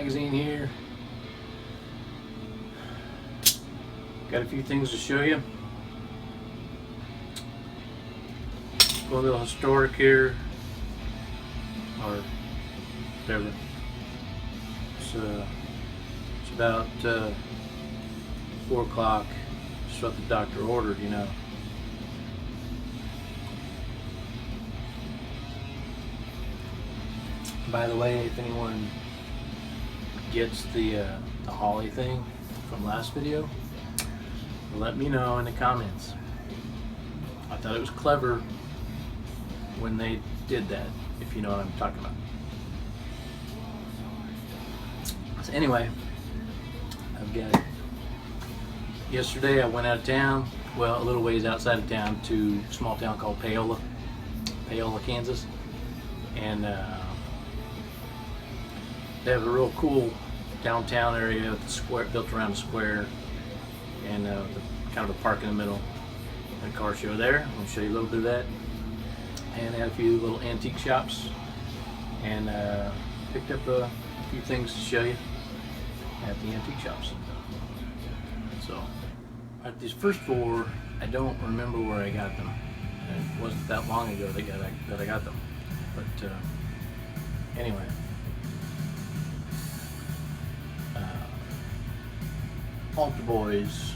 magazine here. Got a few things to show you. Go a little historic here, or whatever. It's about 4 o'clock. Just what the doctor ordered, you know. By the way, if anyone gets the holly thing from last video, let me know in the comments. I thought it was clever when they did that, if you know what I'm talking about. So anyway, I've got it. Yesterday I went out of town, well, a little ways outside of town, to a small town called Paola, Kansas, and they have a real cool downtown area with the square, built around a square, and kind of a park in the middle, and a car show there. I'm going to show you a little bit of that. And they had a few little antique shops, and picked up a few things to show you at the antique shops. So, at these first 4, I don't remember where I got them. It wasn't that long ago that I got them. But anyway. Altar Boys,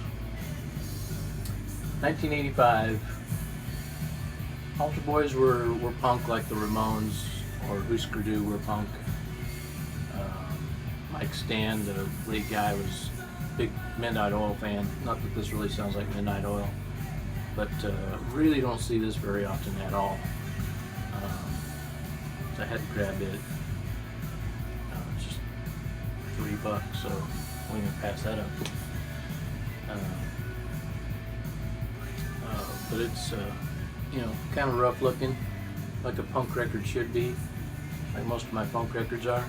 1985. Altar Boys were punk like the Ramones or Husker Du were punk. Mike Stan, the lead guy, was a big Midnight Oil fan. Not that this really sounds like Midnight Oil, but really don't see this very often at all. So I had to grab it. It's just $3, so I won't even pass that up. But it's you know, kind of rough looking, like a punk record should be, like most of my punk records are.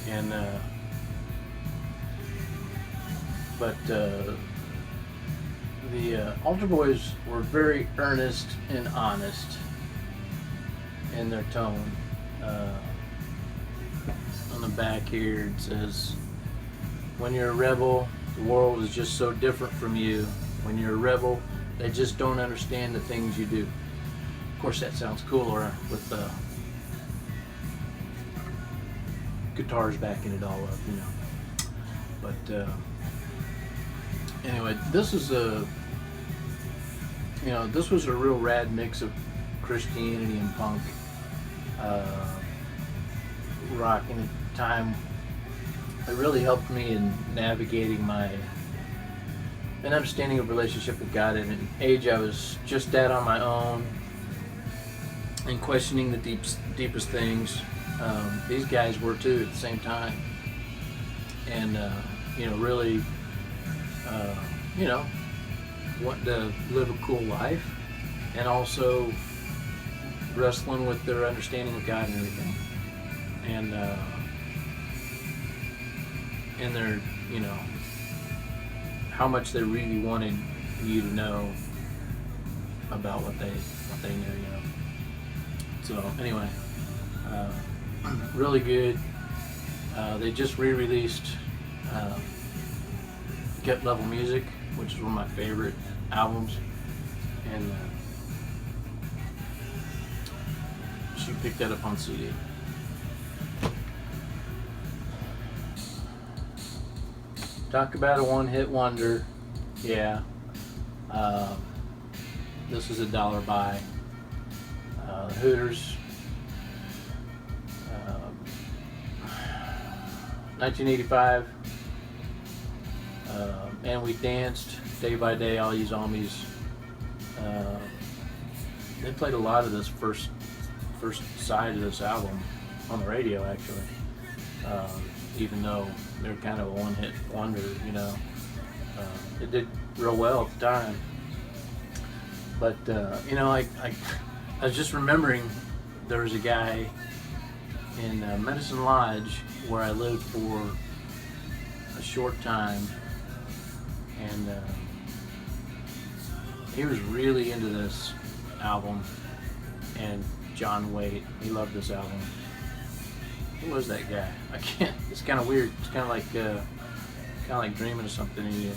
And the Altar Boys were very earnest and honest in their tone. On the back here it says, "When you're a rebel, the world is just so different from you. When you're a rebel, they just don't understand the things you do." Of course, that sounds cooler with the guitars backing it all up, you know. But anyway, this is this was a real rad mix of Christianity and punk, rock in a time. It really helped me in navigating an understanding of relationship with God at an age I was just at on my own, and questioning the deepest things. These guys were too at the same time, and really wanting to live a cool life, and also wrestling with their understanding of God and everything, and their, how much they really wanted you to know about what they knew, So anyway, really good. They just re-released Get Level Music, which is one of my favorite albums, and she picked that up on CD. Talk about a one-hit wonder. Yeah. This is a $1 buy. Hooters. 1985. And We Danced, Day by Day, All You Zombies. They played a lot of this first side of this album on the radio, actually. Even though they're kind of a one-hit wonder, it did real well at the time. But I was just remembering there was a guy in Medicine Lodge where I lived for a short time, and he was really into this album, and John Waite, he loved this album. who was that guy? I can't. It's kind of weird. It's kind of like dreaming of something. And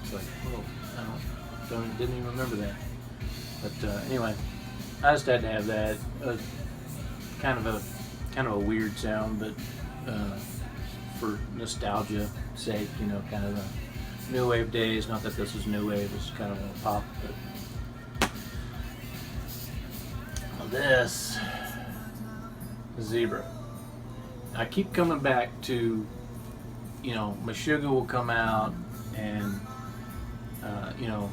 it's like, whoa, didn't even remember that. But anyway, I just had to have that. Kind of a weird sound, but for nostalgia sake, you know, kind of the new wave days. Not that this is new wave. It's kind of a pop, but this Zebra. I keep coming back to, you know, Meshuggah will come out, and you know,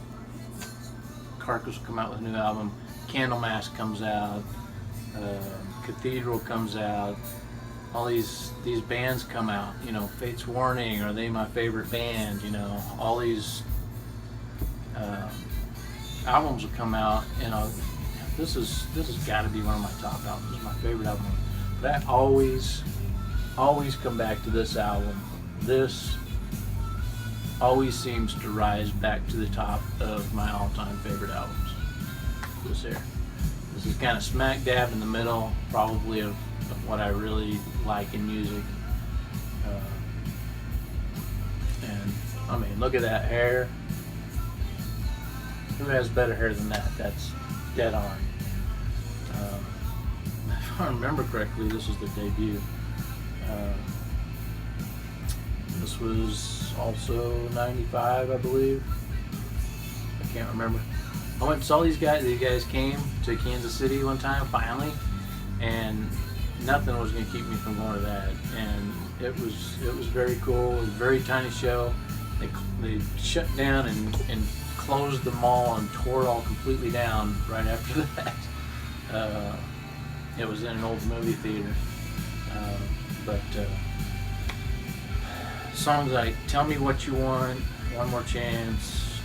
Carcass will come out with a new album. Candlemass comes out. Cathedral comes out. All these bands come out. You know, Fate's Warning, Are They My Favorite Band? You know, all these albums will come out, and this has got to be one of my top albums. This is my favorite album. But I always come back to this album. This always seems to rise back to the top of my all-time favorite albums. This here. This is kind of smack dab in the middle, probably of what I really like in music. And I mean, look at that hair. Who has better hair than that? That's dead on. If I remember correctly, this is the debut. This was also 95, I believe. I can't remember. I went and saw these guys. These guys came to Kansas City one time, finally, and nothing was going to keep me from going to that. And it was very cool. It was a very tiny show. They shut down and closed the mall and tore it all completely down right after that. It was in an old movie theater. But songs like Tell Me What You Want, One More Chance,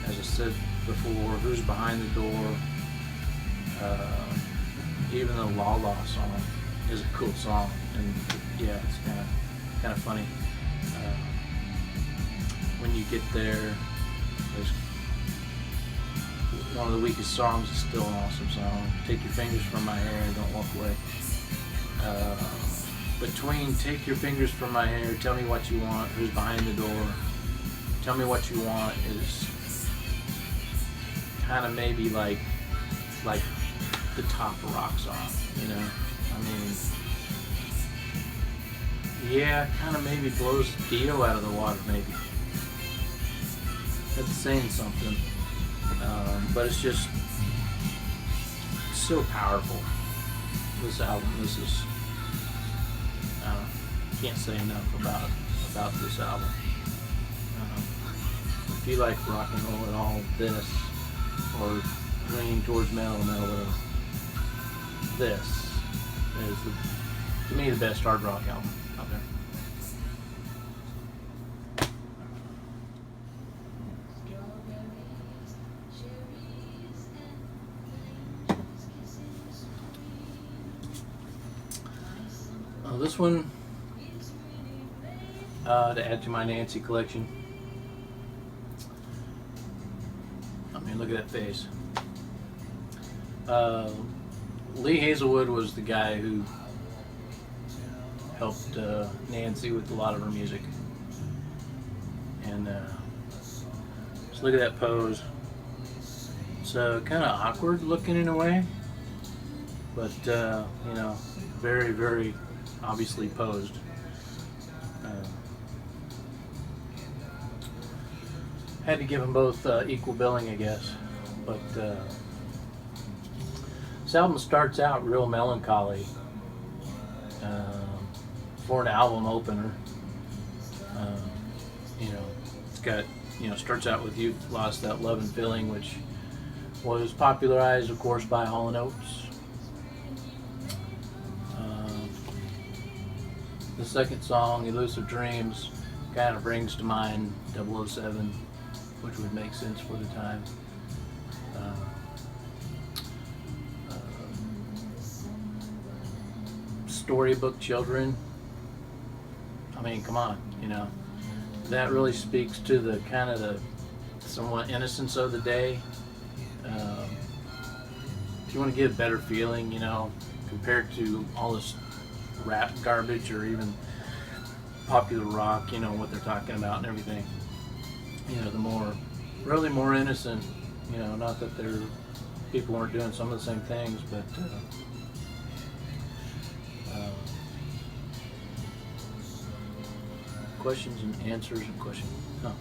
as I said before, Who's Behind the Door, even the La La song is a cool song, and yeah, it's kind of funny. When You Get There, there's one of the weakest songs, is still an awesome song. Take Your Fingers From My Hair, Don't Walk Away. Between Take Your Fingers From My Hair, Tell Me What You Want, Who's Behind the Door, Tell Me What You Want is kind of maybe like the top of rock song, you know? I mean, yeah, kind of maybe blows Dio out of the water, maybe. That's saying something. But it's just so powerful. This album, this is, can't say enough about this album. If you like rock and roll at all, this, or leaning towards metal, whatever, this is, to me, the best hard rock album out there. This one, to add to my Nancy collection. I mean, look at that face. Lee Hazelwood was the guy who helped Nancy with a lot of her music. And just look at that pose. So kind of awkward looking in a way, but you know, very, very obviously posed. Had to give them both equal billing, I guess. But this album starts out real melancholy for an album opener. You know, it's got, you know, starts out with You've Lost That Love and Feeling, which was popularized, of course, by Hall & Oates. The second song, Elusive Dreams, kind of brings to mind 007, which would make sense for the time. Storybook Children. I mean, come on, you know. That really speaks to the kind of the somewhat innocence of the day. If you want to get a better feeling, you know, compared to all this rap garbage or even popular rock, you know, what they're talking about and everything. You know, the really more innocent, you know, not that people weren't doing some of the same things, but questions and answers and questions. A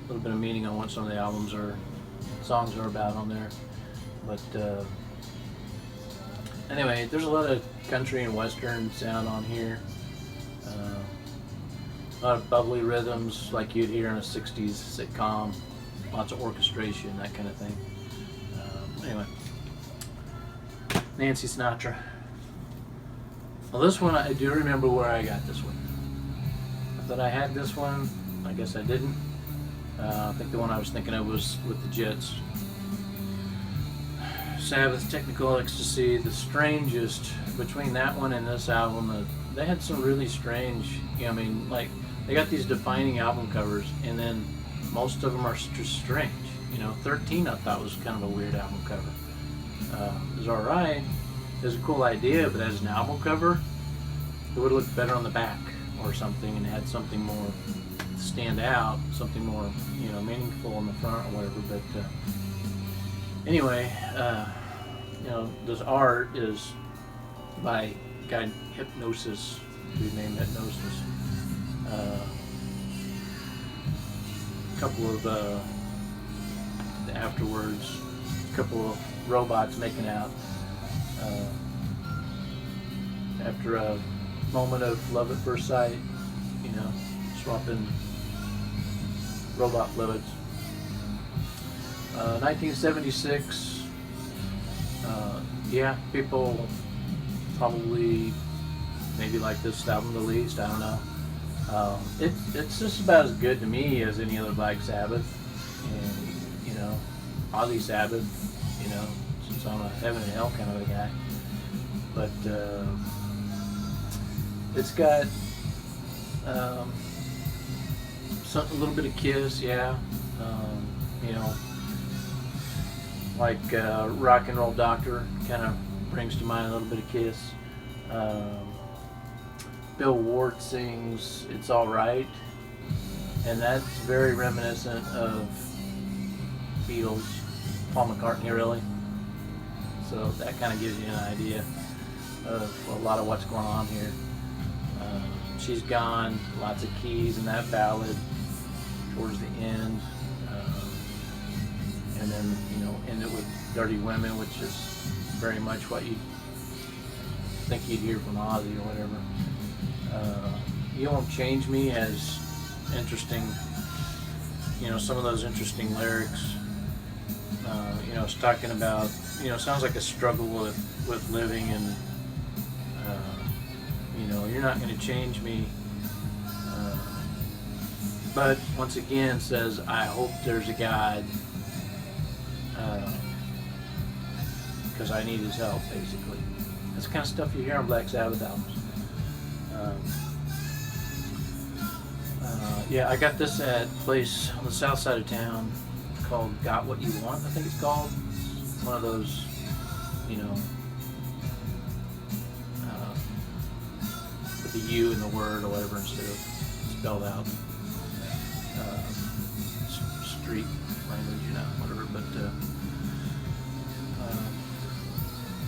little bit of meaning on what some of the albums or songs are about on there. But anyway, there's a lot of country and western sound on here. A lot of bubbly rhythms like you'd hear in a 60s sitcom. Lots of orchestration, that kind of thing. Anyway, Nancy Sinatra. Well, this one, I do remember where I got this one. I thought I had this one. I guess I didn't. I think the one I was thinking of was with the Jets. Sabbath, Technical Ecstasy. The strangest between that one and this album, they had some really strange, you know, I mean, like, they got these defining album covers, and then most of them are just strange. You know, 13 I thought was kind of a weird album cover. It was alright. It was a cool idea, but as an album cover, it would have looked better on the back or something, and had something more stand out, something more, you know, meaningful in the front or whatever. But anyway, you know, this art is by a guy Hypnosis, who's named Hypnosis. A couple of afterwards, a couple of robots making out after a moment of love at first sight, you know, swapping robot fluids. 1976, yeah, people probably maybe like this album the least, I don't know. It's just about as good to me as any other Black Sabbath, and, you know, Ozzy Sabbath, you know, since I'm a heaven and hell kind of a guy. But it's got a little bit of Kiss, yeah, you know, like Rock and Roll Doctor kind of brings to mind a little bit of Kiss. Bill Ward sings It's Alright, and that's very reminiscent of Beatles, Paul McCartney, really. So that kind of gives you an idea of a lot of what's going on here. She's Gone, lots of keys in that ballad towards the end, and then, you know, end it with Dirty Women, which is very much what you think you'd hear from Ozzy or whatever. You Won't Change Me has interesting, you know, some of those interesting lyrics. You know, it's talking about, you know, sounds like a struggle with living, and you know, you're not going to change me, but once again says, I hope there's a God, because I need his help, basically. That's the kind of stuff you hear on Black Sabbath albums. Yeah, I got this at a place on the south side of town called Got What You Want, I think it's called. One of those, you know, with the U in the word or whatever instead of spelled out. Street language, you know, whatever. But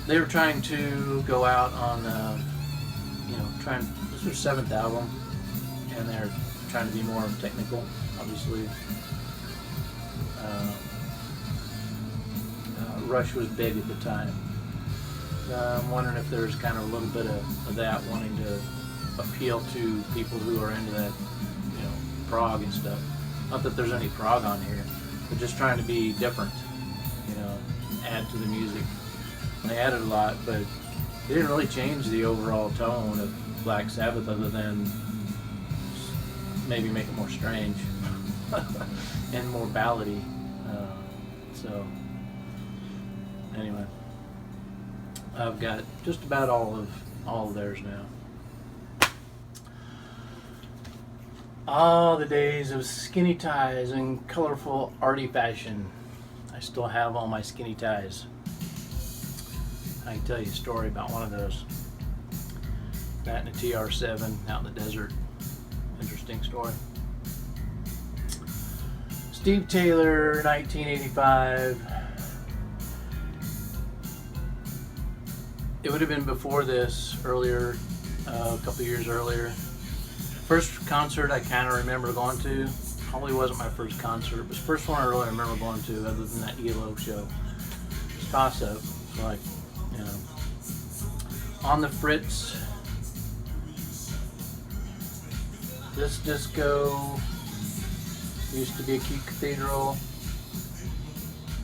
they were trying to go out on, you know, this was their 7th album, and they're trying to be more technical, obviously. Rush was big at the time. I'm wondering if there's kind of a little bit of that, wanting to appeal to people who are into that, you know, prog and stuff. Not that there's any prog on here, but just trying to be different, you know, add to the music. And they added a lot, but they didn't really change the overall tone of Black Sabbath other than maybe make it more strange and more ballady. So anyway, I've got just about all of theirs now. Ah, the days of skinny ties and colorful arty fashion. I still have all my skinny ties. I can tell you a story about one of those. That and a TR7 out in the desert. Interesting story. Steve Taylor, 1985. It would have been before this, earlier, a couple years earlier. First concert I kind of remember going to, probably wasn't my first concert. It was the first one I really remember going to, other than that ELO show. It's toss-up, like, you know. On the Fritz. This disco used to be a cute cathedral.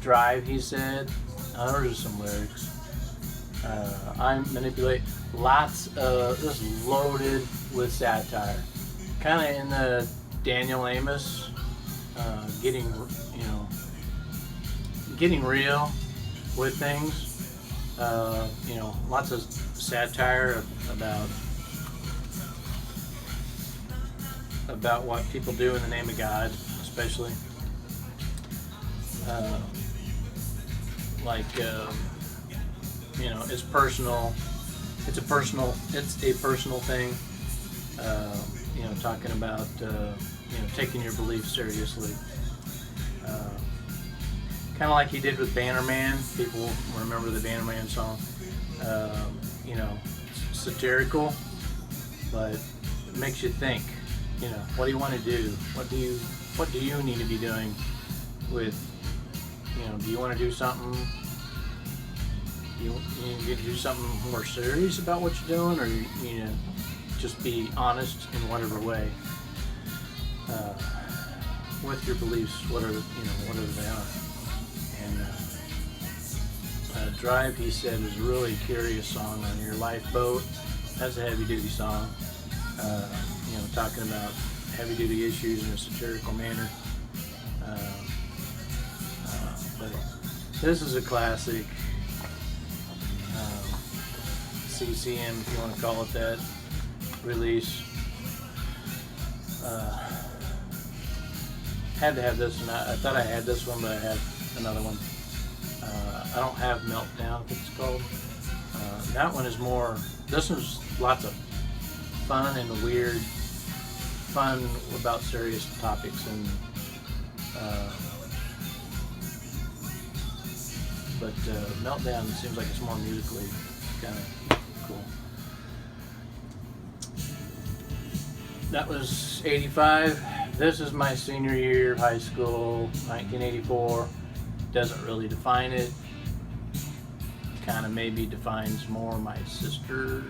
Drive, he said. Those are some lyrics. I manipulate. Lots of, this is loaded with satire. Kind of in the Daniel Amos, getting real with things. Lots of satire about what people do in the name of God, especially. It's personal. It's a personal thing. Talking about taking your beliefs seriously. Kind of like he did with Bannerman. People remember the Bannerman song. Satirical, but it makes you think. What do you want to do? What do you need to be doing with? Do you want to do something? You need to do something more serious about what you're doing, or you just be honest in whatever way with your beliefs, whatever they are. And Drive, he said, is a really curious song on your lifeboat. That's a heavy-duty song. Talking about heavy-duty issues in a satirical manner. But this is a classic. CCM, if you want to call it that, release. Had to have this one. I thought I had this one, but I had another one. I don't have Meltdown, I think it's called. That one is more, this one's lots of fun and weird, fun about serious topics, and but Meltdown seems like it's more musically kind of cool. That was 85. This is my senior year of high school, 1984. Doesn't really define it. Kind of maybe defines more my sister.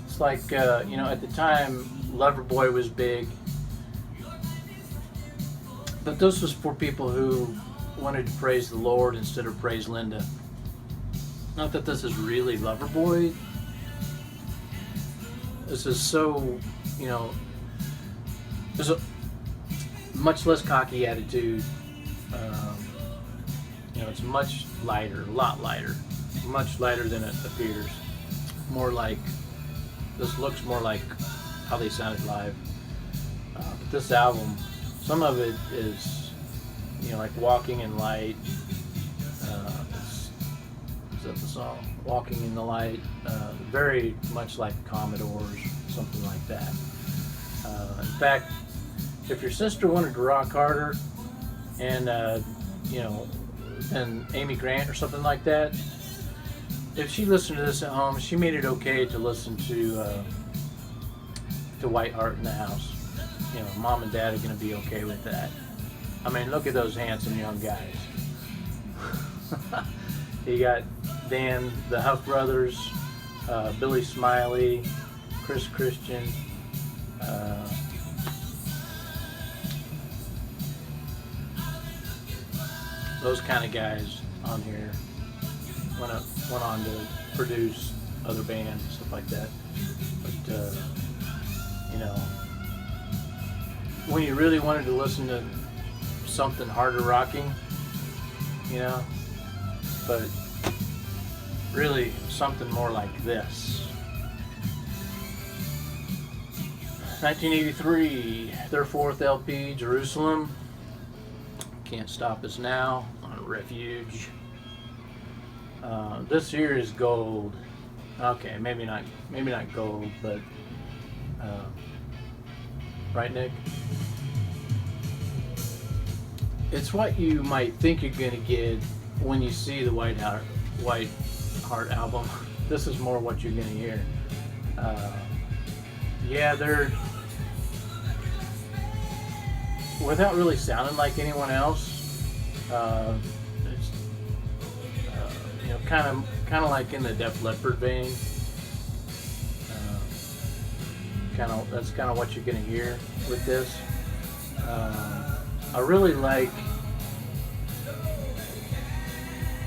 It's like, at the time, Loverboy was big. But this was for people who wanted to praise the Lord instead of praise Linda. Not that this is really Loverboy. This is so, there's a much less cocky attitude. It's much lighter, a lot lighter. Much lighter than it appears. More like, this looks more like how they sounded live. But this album, some of it is, like Walking in Light. Is that the song? Walking in the Light. Very much like Commodores, something like that. In fact, if your sister wanted to rock harder and, than Amy Grant or something like that, if she listened to this at home, she made it okay to listen to White Heart in the House. Mom and Dad are going to be okay with that. I mean, look at those handsome young guys. You got Dan, the Huff Brothers, Billy Smiley, Chris Christian, those kind of guys on here went on to produce other bands, stuff like that. But when you really wanted to listen to something harder rocking, but really something more like this. 1983, their fourth LP, Jerusalem. Can't Stop Us Now, on Refuge. This here is gold. Okay, maybe not gold, but right, Nick? It's what you might think you're gonna get when you see the White Heart album. This is more what you're gonna hear. Yeah, they're, without really sounding like anyone else. It's you know, kind of like in the Def Leppard vein. That's kind of what you're gonna hear with this. I really like.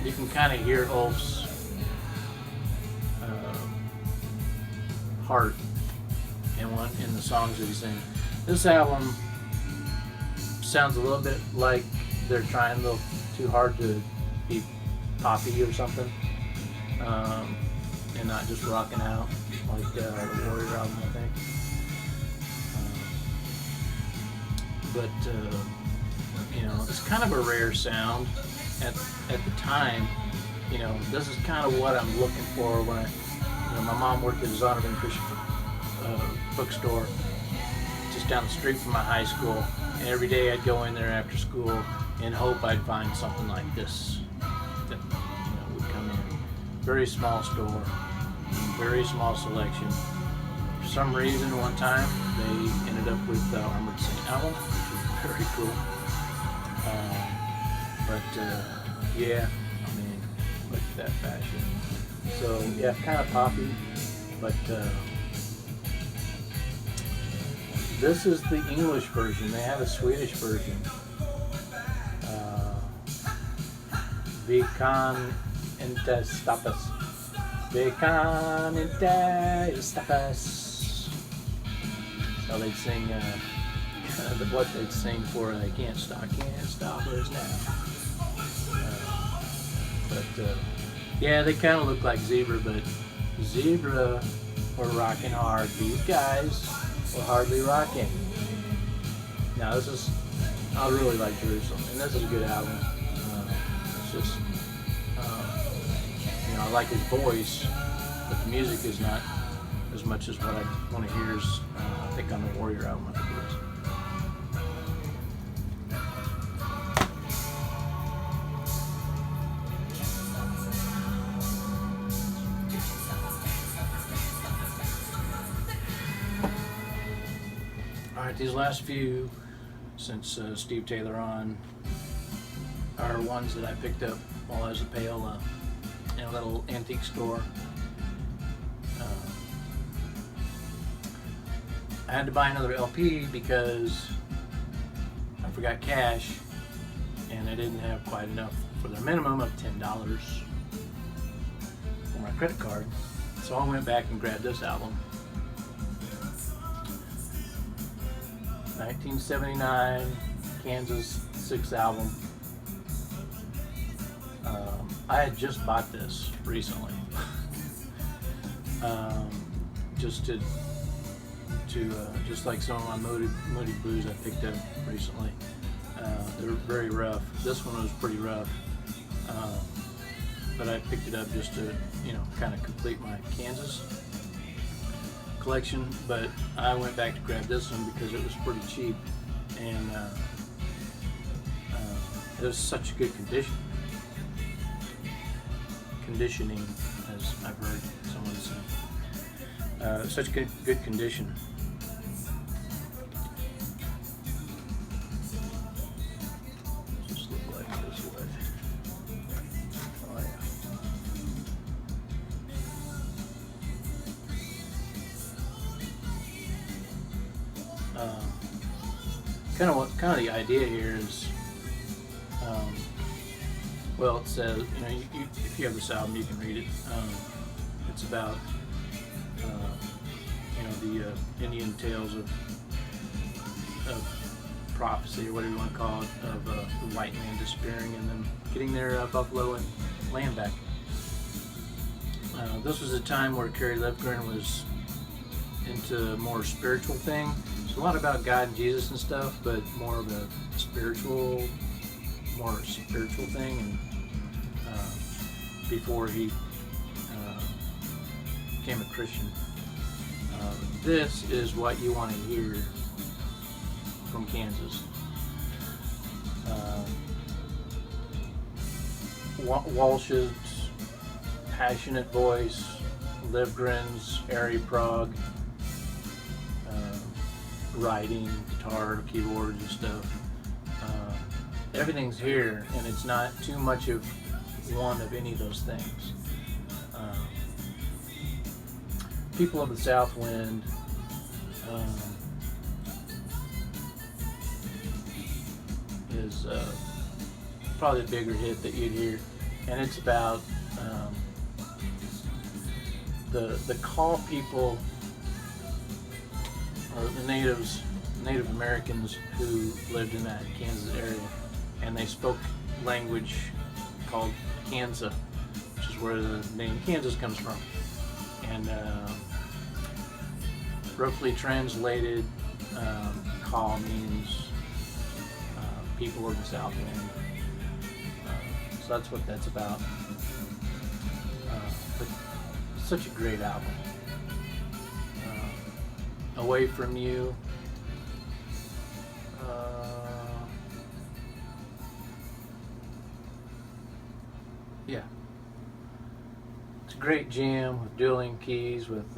You can kind of hear Ulf's heart in the songs that he sings. This album sounds a little bit like they're trying a little too hard to be poppy or something, and not just rocking out like the Warrior album, I think. But you know, it's kind of a rare sound at the time. You know, this is kind of what I'm looking for when my mom worked at a Zondervan Christian bookstore just down the street from my high school, and every day I'd go in there after school and hope I'd find something like this that would come in. Very small store, very small selection. For some reason, one time they ended up with the Armored Saint album, which is very cool. Yeah, I mean, look at that fashion. So yeah, kind of poppy, but this is the English version. They have a Swedish version. Vi kan inte stoppas. Vi kan inte stoppas. So they'd sing what they'd sing for They Can't Stop Us Now. Yeah, they kind of look like Zebra, but Zebra were rocking hard. These guys were hardly rocking. Now I really like Jerusalem, and this is a good album. It's just, I like his voice, but the music is not as much as what I want to hear. I think on the Warrior album, I think it is. Alright, these last few, since Steve Taylor on, are ones that I picked up while I was at Paola in a little antique store. I had to buy another LP because I forgot cash and I didn't have quite enough for the minimum of $10 for my credit card. So I went back and grabbed this album. 1979 Kansas 6 album. I had just bought this recently, just like some of my Moody Blues I picked up recently. They're very rough. This one was pretty rough, but I picked it up just to kind of complete my Kansas collection. But I went back to grab this one because it was pretty cheap, and it was such good conditioning, as I've heard someone say. Such good condition. Just look like this way. Oh yeah. Kind of the idea here is, well, it says, if you have this album, you can read it. It's about, the Indian tales of prophecy, or whatever you want to call it, of the white man disappearing and then getting their buffalo and land back. This was a time where Carrie Lefgren was into more spiritual thing. It's a lot about God and Jesus and stuff, but more of a spiritual thing. And before he became a Christian. This is what you want to hear from Kansas. Walsh's passionate voice, Livgren's airy prog, writing, guitar, keyboards and stuff. Everything's here, and it's not too much of one of any of those things. People of the South Wind, is probably the bigger hit that you'd hear, and it's about the Kaw people, or the Native Americans who lived in that Kansas area, and they spoke language called Kansa, which is where the name Kansas comes from. And roughly translated, Kaw means people of the South Wind. So that's what that's about. But such a great album. Away From You. Yeah. It's a great jam with dueling keys with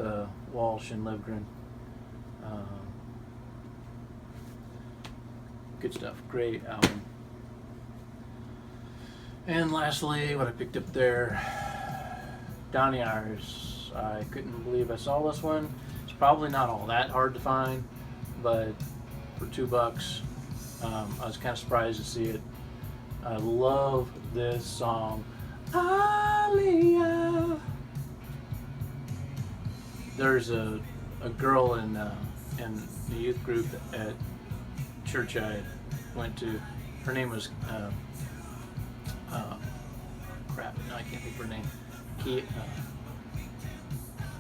Walsh and Livgren. Good stuff. Great album. And lastly, what I picked up there, Donnie. I couldn't believe I saw this one. It's probably not all that hard to find, but for $2, I was kind of surprised to see it. I love this song. Leah. There's a girl in the youth group at church I went to. Her name was crap. No, I can't think of her name. Kia.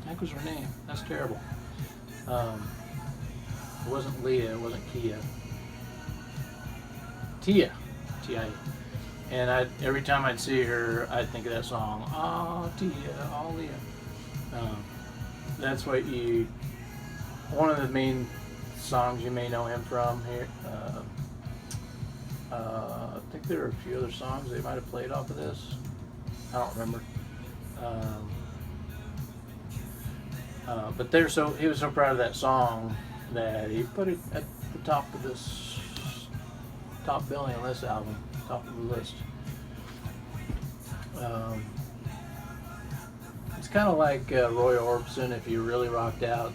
That was her name. That's terrible. It wasn't Leah. It wasn't Kia. Tia. Tia. And every time I'd see her, I'd think of that song. Oh, Tia. Oh, Leah. That's what one of the main songs you may know him from here. I think there are a few other songs they might have played off of this. I don't remember. But he was so proud of that song that he put it at the top of this top billing on this album, top of the list. It's kind of like Roy Orbison if you really rocked out.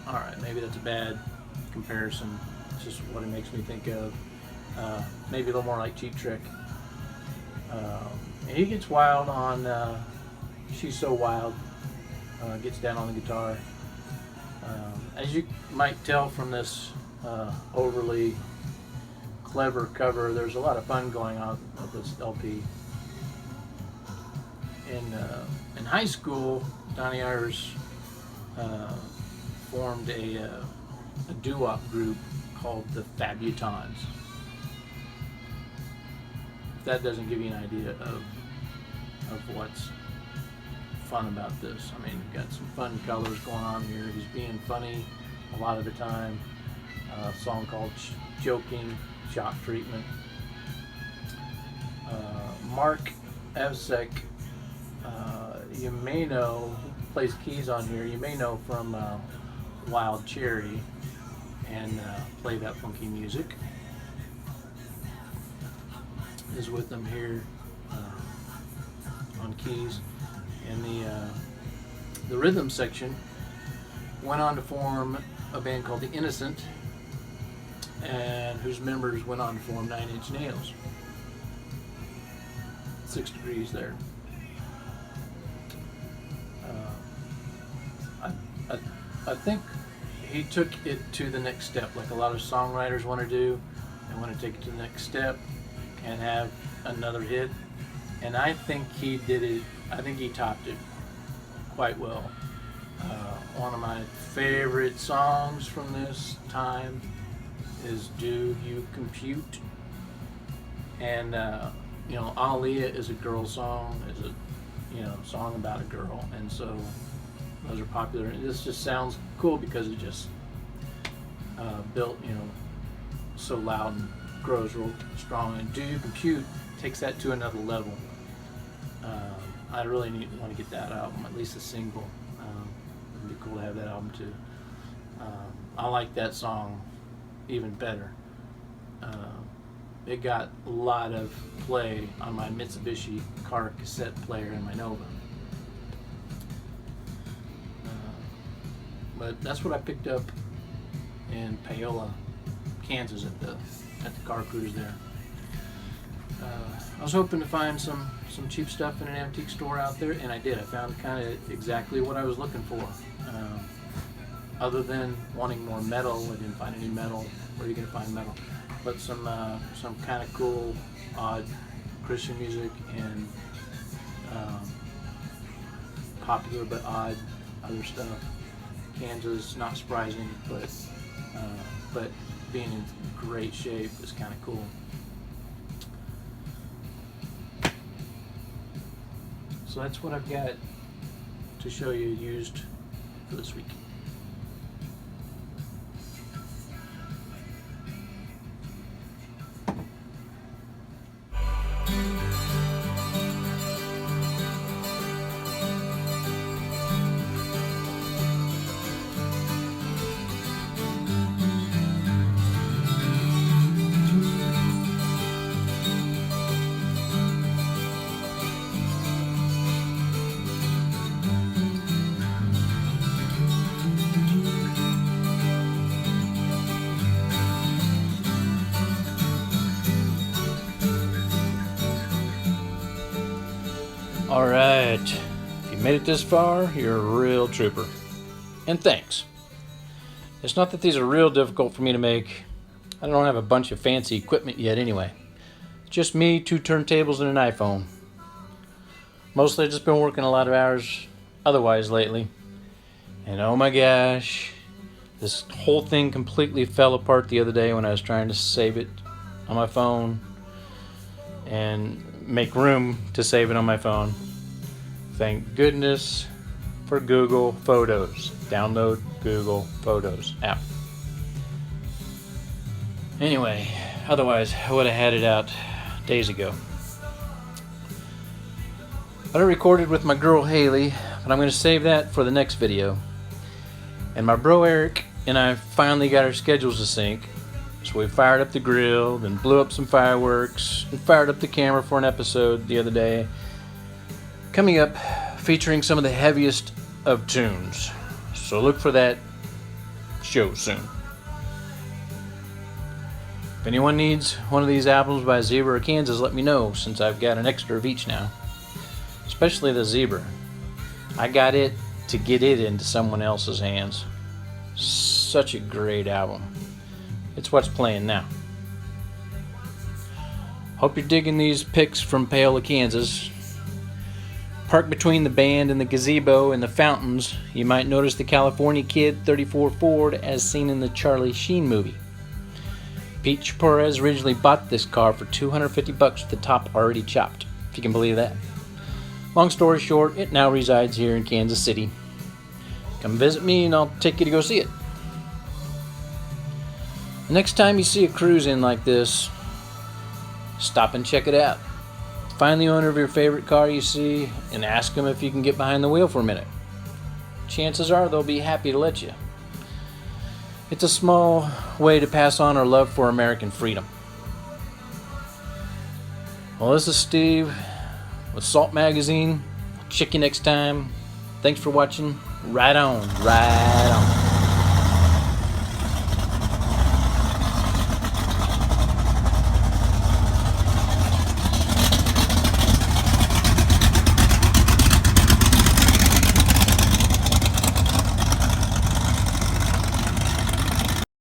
All right, maybe that's a bad comparison. It's just what it makes me think of. Maybe a little more like Cheap Trick. And he gets wild on She's So Wild. Gets down on the guitar. As you might tell from this overly clever cover, there's a lot of fun going on with this LP. In high school, Donnie formed a doo-wop group called the Fabutons. If that doesn't give you an idea of what's fun about this. I mean, you've got some fun colors going on here. He's being funny a lot of the time. A song called Joking, Shock Treatment. Mark Evsek, you may know, plays keys on here. You may know from Wild Cherry and Play That Funky Music. Is with them here on keys. And the rhythm section went on to form a band called The Innocent, and whose members went on to form 9 Inch Nails. 6 Degrees there. I think he took it to the next step, like a lot of songwriters want to do. They want to take it to the next step and have another hit. And I think he did it. I think he topped it quite well. One of my favorite songs from this time is Do You Compute? And Aaliyah is a girl song, is a song about a girl, and so those are popular. And this just sounds cool because it just built, so loud and grows real strong. And Do You Compute takes that to another level. I really want to get that album, at least a single. It'd be cool to have that album too. I like that song even better. It got a lot of play on my Mitsubishi car cassette player in my Nova. But that's what I picked up in Paola, Kansas at the car cruise there. I was hoping to find some cheap stuff in an antique store out there, and I did. I found kind of exactly what I was looking for. Other than wanting more metal, I didn't find any metal. Where are you going to find metal? But some kind of cool, odd Christian music and popular but odd other stuff. Kansas, not surprising, but being in great shape is kind of cool. So that's what I've got to show you used for this week. Alright, if you made it this far, you're a real trooper. And thanks. It's not that these are real difficult for me to make. I don't have a bunch of fancy equipment yet anyway. It's just me, 2 turntables, and an iPhone. Mostly I've just been working a lot of hours otherwise lately. And oh my gosh, this whole thing completely fell apart the other day when I was trying to save it on my phone and make room to save it on my phone. Thank goodness for Google Photos. Download Google Photos app. Anyway, otherwise I would have had it out days ago. I recorded with my girl Haley, but I'm going to save that for the next video. And my bro Eric and I finally got our schedules to sync. So we fired up the grill, then blew up some fireworks, and fired up the camera for an episode the other day. Coming up, featuring some of the heaviest of tunes. So look for that show soon. If anyone needs one of these albums by Zebra or Kansas, let me know, since I've got an extra of each now. Especially the Zebra. I got it to get it into someone else's hands. Such a great album. It's what's playing now. Hope you're digging these pics from Paola, Kansas. Parked between the band and the gazebo and the fountains, you might notice the California Kid 34 Ford as seen in the Charlie Sheen movie. Pete Perez originally bought this car for $250 with the top already chopped, if you can believe that. Long story short, it now resides here in Kansas City. Come visit me and I'll take you to go see it. Next time you see a cruise in like this, stop and check it out. Find the owner of your favorite car you see and ask them if you can get behind the wheel for a minute. Chances are they'll be happy to let you. It's a small way to pass on our love for American freedom. Well, this is Steve with Salt Magazine. I'll check you next time. Thanks for watching. Right on, right on.